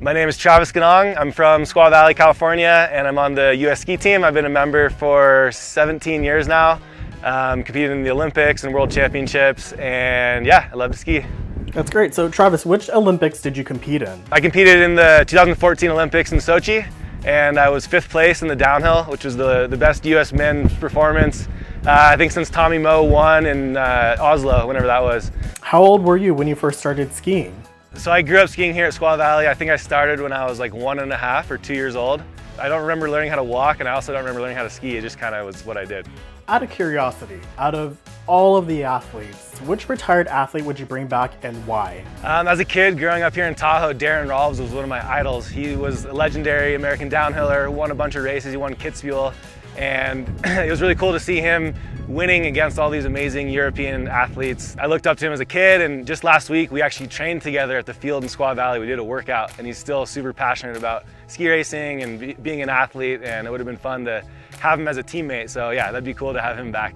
My name is Travis Ganong. I'm from Squaw Valley, California, and I'm on the U.S. ski team. I've been a member for 17 years now. Competed in the Olympics and World Championships, and yeah, I love to ski. That's great. So Travis, which Olympics did you compete in? I competed in the 2014 Olympics in Sochi, and I was 5th place in the downhill, which was the best U.S. men's performance, I think since Tommy Moe won in Oslo, whenever that was. How old were you when you first started skiing? So I grew up skiing here at Squaw Valley. I think I started when I was like 1.5 or 2 years old. I don't remember learning how to walk, and I also don't remember learning how to ski. It just kind of was what I did. Out of curiosity, out of all of the athletes, which retired athlete would you bring back and why? As a kid growing up here in Tahoe, Darren Rolfs was one of my idols. He was a legendary American downhiller, won a bunch of races, he won Kitzbühel, and it was really cool to see him winning against all these amazing European athletes. I looked up to him as a kid, and just last week we actually trained together at the field in Squaw Valley. We did a workout, and he's still super passionate about ski racing and being an athlete, and it would have been fun to have him as a teammate. So yeah, that'd be cool to have him back.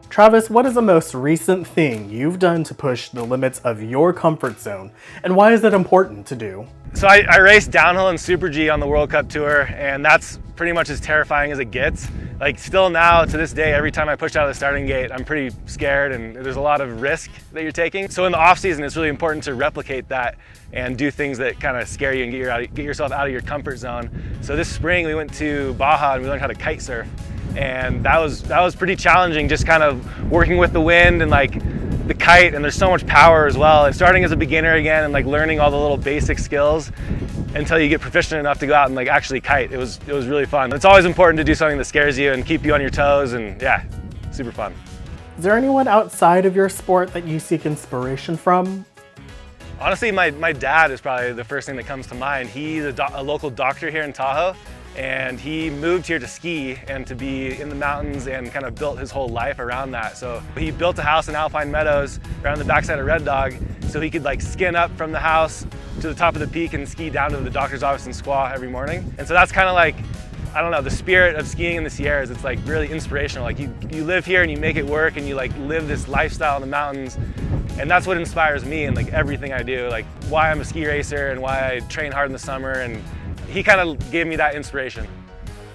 Travis, what is the most recent thing you've done to push the limits of your comfort zone, and why is it important to do? So I raced downhill and Super G on the World Cup Tour, and that's pretty much as terrifying as it gets. Like still now, to this day, every time I push out of the starting gate, I'm pretty scared, and there's a lot of risk that you're taking. So in the off season, it's really important to replicate that and do things that kind of scare you and get yourself out of your comfort zone. So this spring we went to Baja and we learned how to kite surf. And that was pretty challenging, just kind of working with the wind and like the kite, and there's so much power as well. And starting as a beginner again and like learning all the little basic skills until you get proficient enough to go out and like actually kite. It was really fun. It's always important to do something that scares you and keep you on your toes, and yeah, super fun. Is there anyone outside of your sport that you seek inspiration from? Honestly, my dad is probably the first thing that comes to mind. He's a local doctor here in Tahoe, and he moved here to ski and to be in the mountains and kind of built his whole life around that. So he built a house in Alpine Meadows around the backside of Red Dog so he could like skin up from the house to the top of the peak and ski down to the doctor's office in Squaw every morning. And so that's kind of like, I don't know, the spirit of skiing in the Sierras. It's like really inspirational. Like you live here and you make it work and you like live this lifestyle in the mountains. And that's what inspires me in like everything I do, like why I'm a ski racer and why I train hard in the summer. And he kind of gave me that inspiration.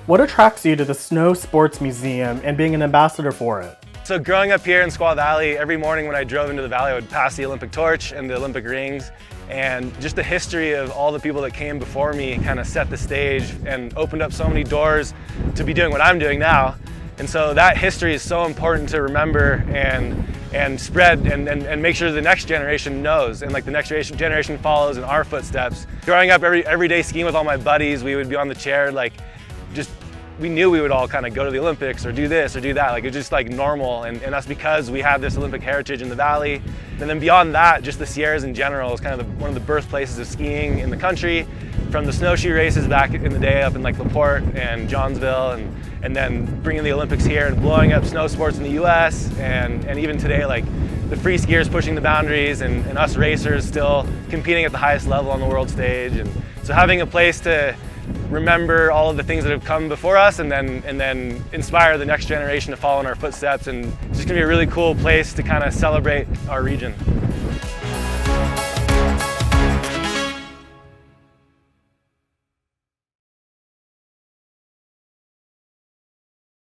What attracts you to the Snow Sports Museum and being an ambassador for it? So growing up here in Squaw Valley, every morning when I drove into the valley, I would pass the Olympic torch and the Olympic rings. And just the history of all the people that came before me kind of set the stage and opened up so many doors to be doing what I'm doing now. And so that history is so important to remember and spread and make sure the next generation knows, and like the next generation follows in our footsteps. Growing up every day skiing with all my buddies, we would be on the chair, like we knew we would all kind of go to the Olympics or do this or do that. Like it's just like normal, and that's because we have this Olympic heritage in the valley. And then beyond that, just the Sierras in general is kind of one of the birthplaces of skiing in the country, from the snowshoe races back in the day up in like LaPorte and Johnsville, and then bringing the Olympics here and blowing up snow sports in the US, and even today, like the free skiers pushing the boundaries and us racers still competing at the highest level on the world stage. And so having a place to remember all of the things that have come before us and then inspire the next generation to follow in our footsteps, and it's just gonna be a really cool place to kind of celebrate our region.